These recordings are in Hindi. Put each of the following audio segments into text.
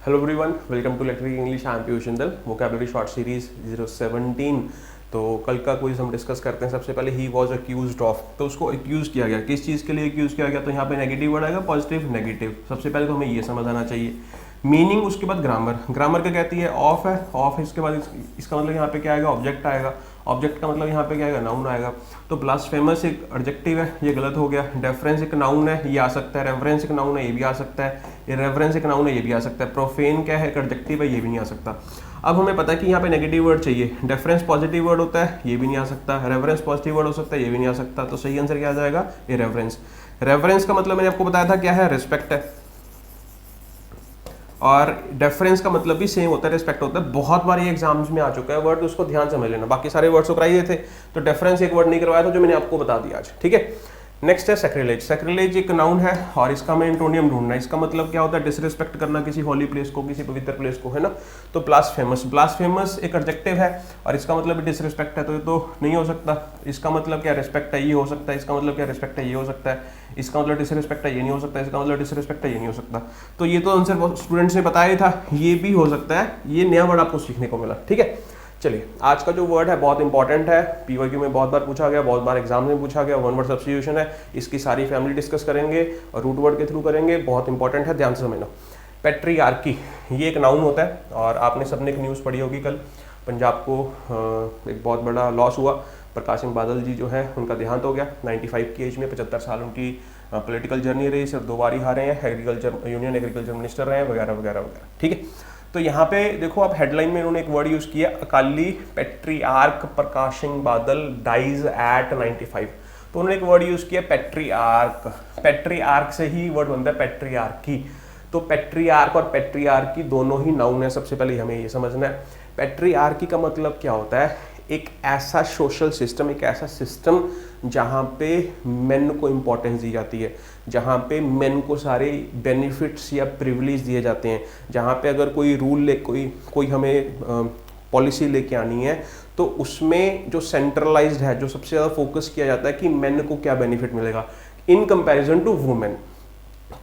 Hello everyone, welcome to electric English. I am Piyush Jindal. Vocabulary short series 017। तो कल का क्विज हम डिस्कस करते हैं। सबसे पहले ही वॉज अक्यूज्ड ऑफ, तो उसको अक्यूज किया गया, किस चीज़ के लिए अक्यूज किया गया? तो यहाँ पे नेगेटिव वर्ड आएगा, पॉजिटिव नेगेटिव। सबसे पहले तो हमें ये समझ आना चाहिए मीनिंग, उसके बाद ग्रामर। ग्रामर क्या कहती है? ऑफ है, ऑफ है, इसके बाद इसका मतलब यहाँ पे क्या आएगा? ऑब्जेक्ट आएगा। ऑब्जेक्ट का मतलब यहाँ पे क्या आएगा? नाउन आएगा। तो ब्लास्फेमस एक एडजेक्टिव है, ये गलत हो गया। डेफरेंस एक नाउन है, ये आ सकता है। रेफरेंस एक नाउन है, ये भी आ सकता है। इरेवरेंस एक नाउन है, ये भी आ सकता है। प्रोफेन क्या है? एक एडजेक्टिव है, ये भी नहीं आ सकता। अब हमें पता है कि यहाँ पे नेगेटिव वर्ड चाहिए। डेफरेंस पॉजिटिव वर्ड होता है, ये भी नहीं आ सकता। रेफरेंस पॉजिटिव वर्ड हो सकता है, ये भी नहीं आ सकता। तो सही आंसर क्या आ जाएगा? इरेवरेंस। रेफरेंस का मतलब मैंने आपको बताया था क्या है? रिस्पेक्ट है। और डेफरेंस का मतलब भी सेम होता है, रिस्पेक्ट होता है। बहुत बार ये एग्जाम्स में आ चुका है वर्ड, तो उसको ध्यान समझ लेना। बाकी सारे वर्ड्स को कराइए थे, तो डेफरेंस एक वर्ड नहीं करवाया था, जो मैंने आपको बता दिया आज। ठीक है, नेक्स्ट है सैक्रिलेज। सैक्रिलेज एक नाउन है और इसका हमें एंटोनियम ढूंढना है। इसका मतलब क्या होता है? डिसरिस्पेक्ट करना किसी होली प्लेस को, किसी पवित्र प्लेस को, है ना। तो ब्लास्फेमस, ब्लास्फेमस एक एडजेक्टिव है और इसका मतलब डिसरिस्पेक्ट है, तो ये तो नहीं हो सकता। इसका मतलब क्या? रिस्पेक्ट है, ये हो सकता है। इसका मतलब क्या? रिस्पेक्ट है, ये हो सकता है। इसका मतलब डिसरिस्पेक्ट है, ये नहीं हो सकता। इसका मतलब डिसरिस्पेक्ट है, ये नहीं हो सकता। तो ये तो आंसर स्टूडेंट्स ने बताया था, ये भी हो सकता है। ये नया वर्ड आपको सीखने को मिला। ठीक है, चलिए आज का जो वर्ड है बहुत इंपॉर्टेंट है, पीवाईक्यू में बहुत बार पूछा गया, बहुत बार एग्जाम में पूछा गया। वन वर्ड सब्स्टिट्यूशन है, इसकी सारी फैमिली डिस्कस करेंगे और रूट वर्ड के थ्रू करेंगे। बहुत इंपॉर्टेंट है, ध्यान से समझना। पैट्रियार्की, ये एक नाउन होता है और आपने सबने एक न्यूज़ पढ़ी होगी कल। पंजाब को एक बहुत बड़ा लॉस हुआ। प्रकाश सिंह बादल जी जो है उनका देहांत हो गया 95 की एज में। 75 साल उनकी पॉलिटिकल जर्नी रही, सिर्फ 2 बार ही हारे हैं, एग्रीकल्चर यूनियन एग्रीकल्चर मिनिस्टर रहे हैं, वगैरह वगैरह वगैरह। ठीक है, तो यहाँ पे देखो आप हेडलाइन में इन्होंने एक वर्ड यूज किया, Akali patriarch Prakash Singh Badal dies eight 95। तो उन्होंने एक वर्ड यूज किया पेट्रियार्क। पेट्रियार्क से ही वर्ड बनता है पेट्रियार्की। तो पेट्रियार्क और पेट्रियार्की दोनों ही नाउन है। सबसे पहले हमें ये समझना है पेट्रियार्की का मतलब क्या होता है। एक ऐसा सोशल सिस्टम, एक ऐसा सिस्टम जहाँ पे मेन को इम्पोर्टेंस दी जाती है, जहाँ पे मेन को सारे बेनिफिट्स या प्रिविलेज दिए जाते हैं, जहाँ पे अगर कोई रूल कोई हमें पॉलिसी लेके आनी है, तो उसमें जो सेंट्रलाइज्ड है, जो सबसे ज़्यादा फोकस किया जाता है कि मेन को क्या बेनिफिट मिलेगा इन कंपैरिजन टू वुमेन।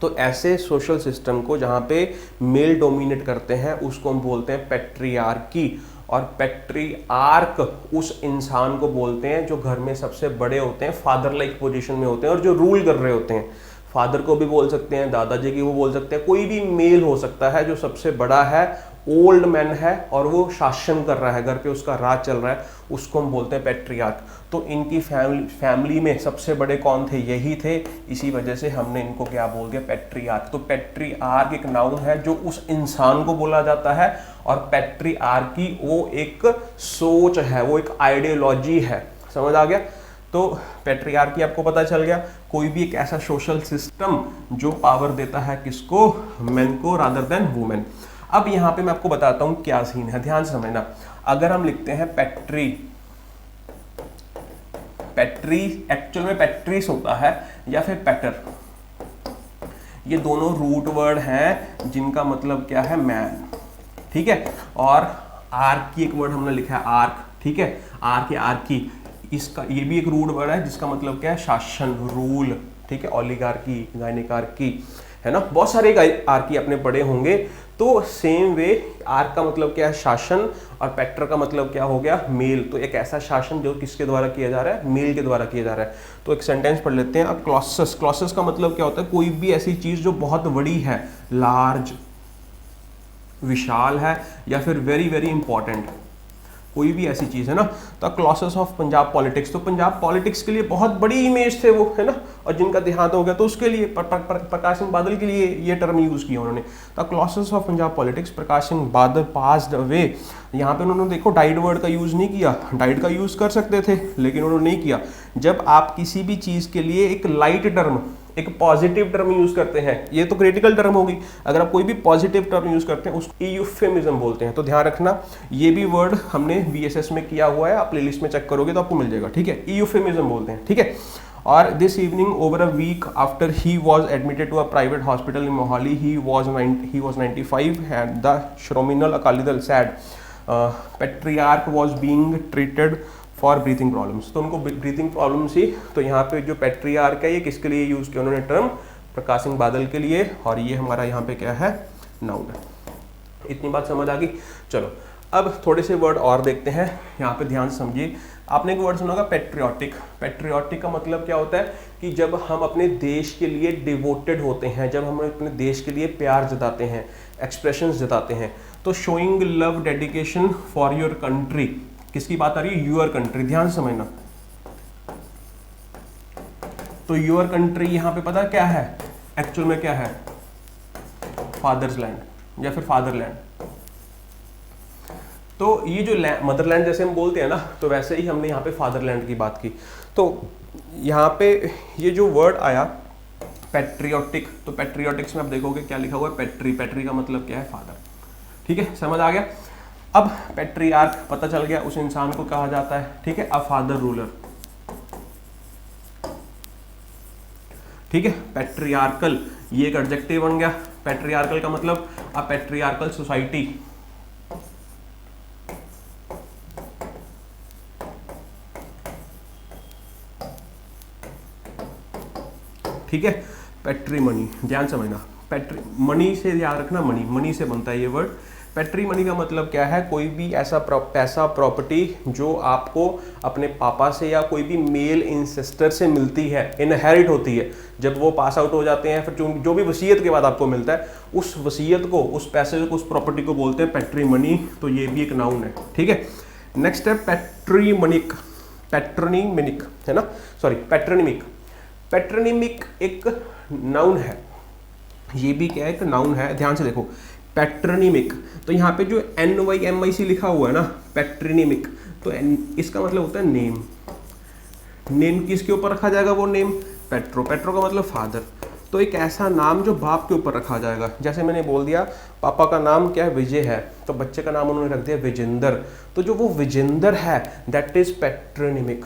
तो ऐसे सोशल सिस्टम को जहाँ पे मेल डोमिनेट करते हैं, उसको हम बोलते हैं पेट्रियार्की। और पेट्रियार्क उस इंसान को बोलते हैं जो घर में सबसे बड़े होते हैं, फादर लाइक पोजीशन में होते हैं और जो रूल कर रहे होते हैं। फादर को भी बोल सकते हैं, दादाजी की वो बोल सकते हैं, कोई भी मेल हो सकता है जो सबसे बड़ा है, ओल्ड मैन है और वो शासन कर रहा है, घर पे उसका राज चल रहा है, उसको हम बोलते हैं पेट्रियार्क। तो इनकी फैमिली में सबसे बड़े कौन थे? यही थे। इसी वजह से हमने इनको क्या बोल दिया? पेट्रियार्क। तो पेट्रियार्क एक नाउन है जो उस इंसान को बोला जाता है, और पेट्रियार्की वो एक सोच है, वो एक आइडियोलॉजी है। समझ आ गया? तो पेट्रियार्की आपको पता चल गया, कोई भी एक ऐसा सोशल सिस्टम जो पावर देता है किसको? मेन को, रादर देन वुमेन। अब यहाँ पे मैं आपको बताता हूँ क्या सीन है, ध्यान से समझना। अगर हम लिखते हैं पेट्री, पेट्री एक्चुअल में पेट्रीस होता है या फिर पेटर, ये दोनों रूट वर्ड हैं जिनका मतलब क्या है? मैन। ठीक है, और आर्क की एक वर्ड हमने लिखा है आर्क। ठीक है, आर्क या आर्की, इसका ये भी एक रूट वर्ड है जिसका मतलब क्या है? शासन, रूल। ठीक है, ओलिगार्की, गायनिकार्की, है ना। बहुत सारे आर्की अपने पढ़े होंगे। तो सेम वे आर्क का मतलब क्या है? शासन। और पेक्टर का मतलब क्या हो गया? मेल। तो एक ऐसा शासन जो किसके द्वारा किया जा रहा है? मेल के द्वारा किया जा रहा है। तो एक सेंटेंस पढ़ लेते हैं अब। क्लॉसस, क्लॉसस का मतलब क्या होता है? कोई भी ऐसी चीज जो बहुत बड़ी है, लार्ज, विशाल है, या फिर वेरी वेरी इंपॉर्टेंट, कोई भी ऐसी चीज है ना। तो क्लॉसेस ऑफ पंजाब पॉलिटिक्स, तो पंजाब पॉलिटिक्स के लिए बहुत बड़ी इमेज थे वो, है ना। और जिनका देहांत हो गया तो उसके लिए प्रकाश सिंह बादल के लिए ये टर्म यूज किया उन्होंने। तो clauses of Punjab politics, Prakash Singh Badal passed away. यहाँ पे उन्होंने देखो डाइड वर्ड का यूज नहीं किया। डाइड का यूज कर सकते थे लेकिन उन्होंने नहीं किया। जब आप किसी भी चीज के लिए एक लाइट टर्म, एक पॉजिटिव टर्म यूज करते हैं, ये तो क्रिटिकल टर्म होगी, अगर आप कोई भी पॉजिटिव टर्म यूज करते हैं उसको यूफेमिज्म बोलते हैं। तो ध्यान रखना, ये भी वर्ड हमने बीएसएस में किया हुआ है, आप प्लेलिस्ट में चेक करोगे तो आपको मिल जाएगा। ठीक है, यूफेमिज्म बोलते हैं। ठीक है, और this evening over a week after he was admitted to a private hospital in Mohali, he was 95 and the Shiromani Akali Dal SAD patriarch was being treated for breathing problems. तो उनको ब्रीथिंग प्रॉब्लम्स ही, तो यहाँ पे जो पेट्रियार्क है ये किसके लिए यूज किया उन्होंने टर्म? प्रकाश सिंह बादल के लिए। और ये हमारा यहाँ पे क्या है? नाउन है। इतनी बात समझ आ गई। चलो अब थोड़े से वर्ड और देखते हैं, यहाँ पे ध्यान से समझिए। आपने एक वर्ड सुना होगा पेट्रियोटिक। पेट्रियोटिक का मतलब क्या होता है कि जब हम अपने देश के लिए डिवोटेड होते हैं, जब हम अपने देश के लिए प्यार जताते हैं, एक्सप्रेशंस जताते हैं। तो showing love dedication for your country, किसकी बात आ रही है? यूर कंट्री, ध्यान से समझना। तो यूर कंट्री यहाँ पे पता क्या है एक्चुअल में? क्या है? फादर्स लैंड या फिर फादरलैंड। तो ये जो मदरलैंड जैसे हम बोलते हैं ना, तो वैसे ही हमने यहाँ पे फादरलैंड की बात की। तो यहाँ पे ये जो वर्ड आया पैट्रियोटिक, तो पैट्रियोटिक्स में आप देखोगे क्या लिखा हुआ है? पैट्री। पैट्री का मतलब क्या है? फादर। ठीक है, समझ आ गया। अब पैट्रियार्क पता चल गया, उस इंसान को कहा जाता है, ठीक है, अ फादर रूलर। ठीक है, पैट्रियार्कल ये एक एडजेक्टिव बन गया। पैट्रियार्कल का मतलब अ पैट्रियार्कल सोसाइटी। ठीक है, पैट्रीमनी, ध्यान समझना। पैट्री मनी से याद रखना, मनी, मनी से बनता है ये वर्ड। पैट्रीमनी का मतलब क्या है? कोई भी ऐसा पैसा, प्रॉपर्टी जो आपको अपने पापा से या कोई भी मेल इंसेस्टर से मिलती है, इनहेरिट होती है। जब वो पास आउट हो जाते हैं, फिर जो भी वसीयत के बाद आपको मिलता है, उस वसीयत को, उस पैसे को, उस प्रॉपर्टी को बोलते हैं पैट्रीमनी। तो ये भी एक नाउन है। ठीक है, नेक्स्ट है पैट्रीमनिक। पैट्रोनिमिक है ना, सॉरी पैट्रोनिमिक। पैट्रोनिमिक एक नाउन है, ये भी क्या है? एक नाउन है। ध्यान से देखो, पैट्रोनिमिक। तो यहाँ पे जो NYMIC लिखा हुआ है ना, पैट्रोनिमिक, तो इसका मतलब होता है नेम। नेम किसके ऊपर रखा जाएगा? वो नेम पेट्रो। पेट्रो का मतलब फादर। तो एक ऐसा नाम जो बाप के ऊपर रखा जाएगा। जैसे मैंने बोल दिया पापा का नाम क्या है? विजय है, तो बच्चे का नाम उन्होंने रख दिया विजेंदर। तो जो वो विजेंदर है दैट इज पैट्रोनिमिक।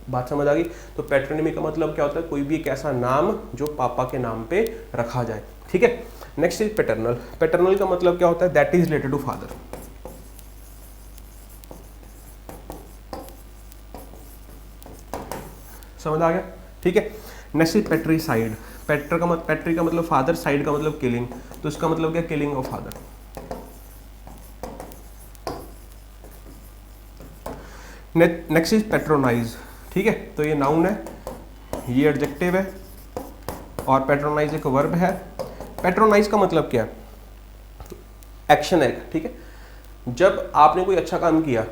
बात समझ आ गई? तो पैट्रोनिमिक का मतलब क्या होता है? कोई भी एक ऐसा नाम जो पापा के नाम पे रखा जाए। ठीक है, नेक्स्ट इज पैटर्नल। पैटर्नल का मतलब क्या होता है? That is related to father. समझ आ गया? ठीक है, नेक्स्ट इज पैट्रीसाइड। पैट्री का मतलब फादर, साइड का मतलब किलिंग। तो इसका मतलब क्या? Killing of father. Next is patronise. ठीक है, तो ये नाउन है, ये एडजेक्टिव है, और पैट्रोनाइज एक वर्ब है। पैट्रोनाइज का मतलब क्या है? एक्शन है। ठीक है, जब आपने कोई अच्छा काम किया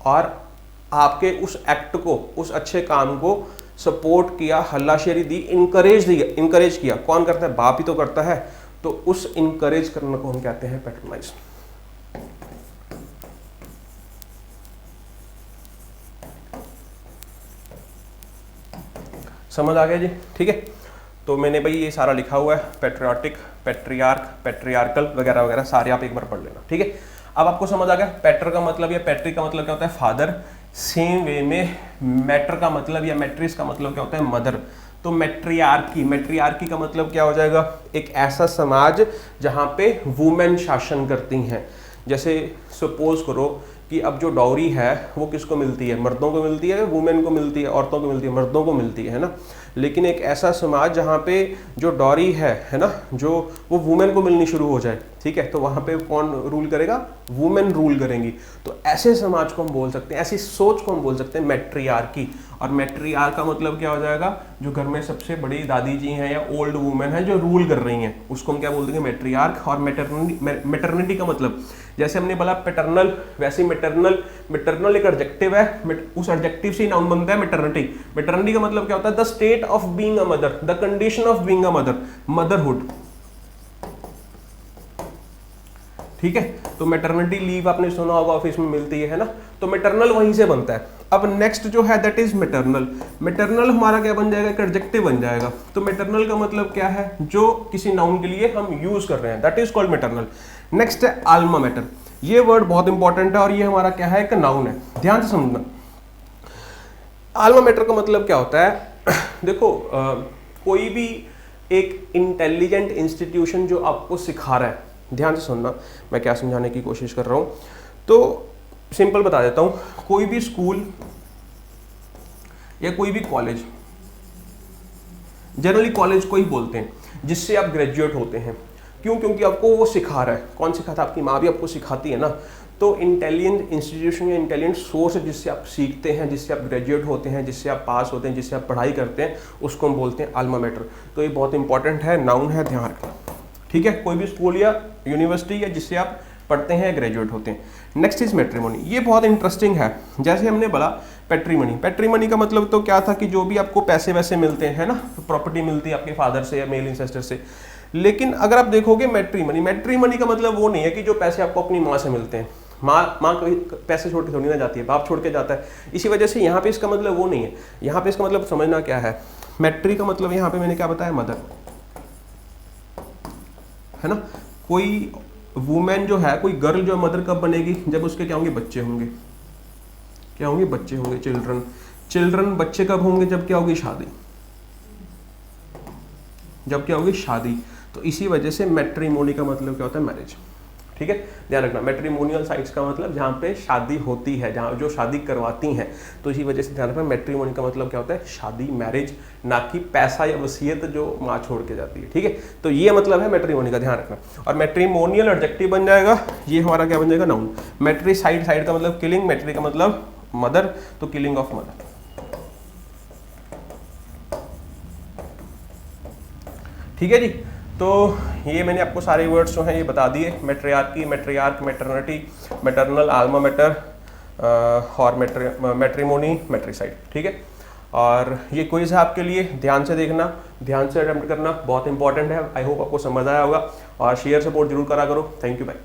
और आपके उस एक्ट को, उस अच्छे काम को सपोर्ट किया, हल्लाशेरी दी, इंकरेज किया। कौन करता है? बाप ही तो करता है। तो उस इंकरेज करने को हम कहते हैं पैट्रोनाइज। समझ आ गया जी? ठीक है, तो मैंने भाई ये सारा लिखा हुआ है, पैट्रियोटिक, पैट्रियार्क, पैट्रियार्कल वगैरह वगैरह सारे आप एक बार पढ़ लेना। ठीक है, अब आपको समझ आ गया पैट्र का मतलब या पैट्रिक का मतलब क्या होता है? फादर। सेम वे में मैटर का मतलब या मैट्रिस का मतलब क्या होता है? मदर। तो मैट्रियार्की, मैट्रियार्की का मतलब क्या हो जाएगा? एक ऐसा समाज जहाँ पे वुमेन शासन करती हैं। जैसे सपोज करो कि अब जो डाउरी है वो किसको मिलती है? मर्दों को मिलती है, वुमेन को मिलती है, औरतों को मिलती है? मर्दों को मिलती है ना। लेकिन एक ऐसा समाज जहाँ पे जो डॉरी है ना, जो वो वुमेन को मिलनी शुरू हो जाए, ठीक है, तो वहाँ पे कौन रूल करेगा? वुमेन रूल करेंगी। तो ऐसे समाज को हम बोल सकते हैं, ऐसी सोच को हम बोल सकते हैं मैट्रियार्की। और मैट्रियार्क का मतलब क्या हो जाएगा? जो घर में सबसे बड़ी दादी जी हैं या ओल्ड वुमेन है जो रूल कर रही हैं, उसको हम क्या बोल देंगे? मैट्रियार्क। और मैटरनिटी का मतलब, जैसे हमने बोला पैटर्नल, वैसे मैटरनल। मैटरनल एक एडजेक्टिव है, उस एडजेक्टिव से नाउन बनता है मैटरनिटी। मैटरनिटी का मतलब क्या होता है? The state of being a mother, the condition of being a mother, motherhood. ठीक है, तो मैटरनिटी लीव आपने सुना होगा, ऑफिस में मिलती है ना, तो मैटरनल वहीं से बनता है। अब नेक्स्ट जो है दैट इज मैटरनल। मैटरनल हमारा क्या बन जाएगा? एक एडजेक्टिव बन जाएगा। तो मैटरनल का मतलब क्या है? जो किसी नाउन के लिए हम यूज कर रहे हैं, that is called maternal. Next है आल्मा मैटर। ये वर्ड बहुत इंपॉर्टेंट है और ये हमारा क्या है? एक नाउन है, ध्यान से समझना। आल्मा मैटर का मतलब क्या होता है? देखो कोई भी एक इंटेलिजेंट इंस्टीट्यूशन जो आपको सिखा रहा है, ध्यान से सुनना मैं क्या समझाने की कोशिश कर रहा हूं। तो सिंपल बता देता हूं, कोई भी स्कूल या कोई भी कॉलेज, जनरली कॉलेज को ही बोलते हैं, जिससे आप ग्रेजुएट होते हैं, क्यों? क्योंकि आपको वो सिखा रहा है। कौन सिखाता है? आपकी माँ भी आपको सिखाती है ना। तो इंटेलिजेंट इंस्टीट्यूशन या इंटेलिजेंट सोर्स जिससे आप सीखते हैं, जिससे आप ग्रेजुएट होते हैं, जिससे आप पास होते हैं, जिससे आप पढ़ाई करते हैं, उसको हम बोलते हैं अल्मा मैटर। तो ये बहुत इंपॉर्टेंट है, नाउन है, ध्यान रखना, ठीक है। कोई भी स्कूल या यूनिवर्सिटी या जिससे आप पढ़ते हैं, ग्रेजुएट होते हैं। Next is matrimony. ये बहुत इंटरेस्टिंग है। जैसे हमने बोला पैट्रीमनी, पैट्रीमनी का मतलब तो क्या था कि जो भी आपको पैसे वैसे मिलते हैं ना, प्रॉपर्टी मिलती है आपके फादर से या मेल इंसेस्टर से। लेकिन अगर आप देखोगे मैट्रीमनी, मैट्रीमनी का मतलब वो नहीं है कि जो पैसे आपको अपनी माँ से मिलते हैं। माँ कभी पैसे छोड़ के थोड़ी ना जाती है, बाप छोड़ के जाता है। इसी वजह से यहाँ पे इसका मतलब वो नहीं है। यहाँ पे इसका मतलब समझना क्या है, मैट्री का मतलब यहाँ पे मैंने क्या बताया, मदर, है ना। कोई वुमेन जो है, कोई गर्ल जो मदर कब बनेगी? जब उसके क्या होंगे? बच्चे होंगे। क्या होंगे? बच्चे होंगे, चिल्ड्रन। चिल्ड्रन बच्चे कब होंगे? जब क्या होगी? शादी। जब क्या होगी? शादी। तो इसी वजह से मैट्रिमोनी का मतलब क्या होता है? मैरिज, ठीक है। ध्यान रखना, मैट्रिमोनियल साइट्स का मतलब जहाँ पे शादी होती है, जहाँ जो शादी करवाती हैं। तो इसी वजह से ध्यान रखना, मैट्रिमोनी का मतलब क्या होता है? शादी, मैरिज, ना कि पैसा या वसीयत जो माँ छोड़ के जाती है, ठीक है। तो ये मतलब है मैट्रिमोनी का, ध्यान रखना। और मैट्रिमोनियल एडजेक्टिव बन जाएगा, ये हमारा क्या बन जाएगा? नाउन। मैट्रिसाइड, साइड का मतलब किलिंग, मैट्री का मतलब मदर, तो किलिंग ऑफ मदर, ठीक है जी। तो ये मैंने आपको सारे वर्ड्स जो हैं ये बता दिए, मैट्रियार्की, मैट्रियार्क, मैटरनिटी, मैटरनल, आल्मा मैटर और मैट्रिमोनी, मैट्रिसाइड, ठीक है। और ये क्विज है आपके लिए, ध्यान से देखना, ध्यान से अटेम्प्ट करना, बहुत इंपॉर्टेंट है। आई होप आपको समझ आया होगा, और शेयर सपोर्ट जरूर करा करो। Thank you, bye.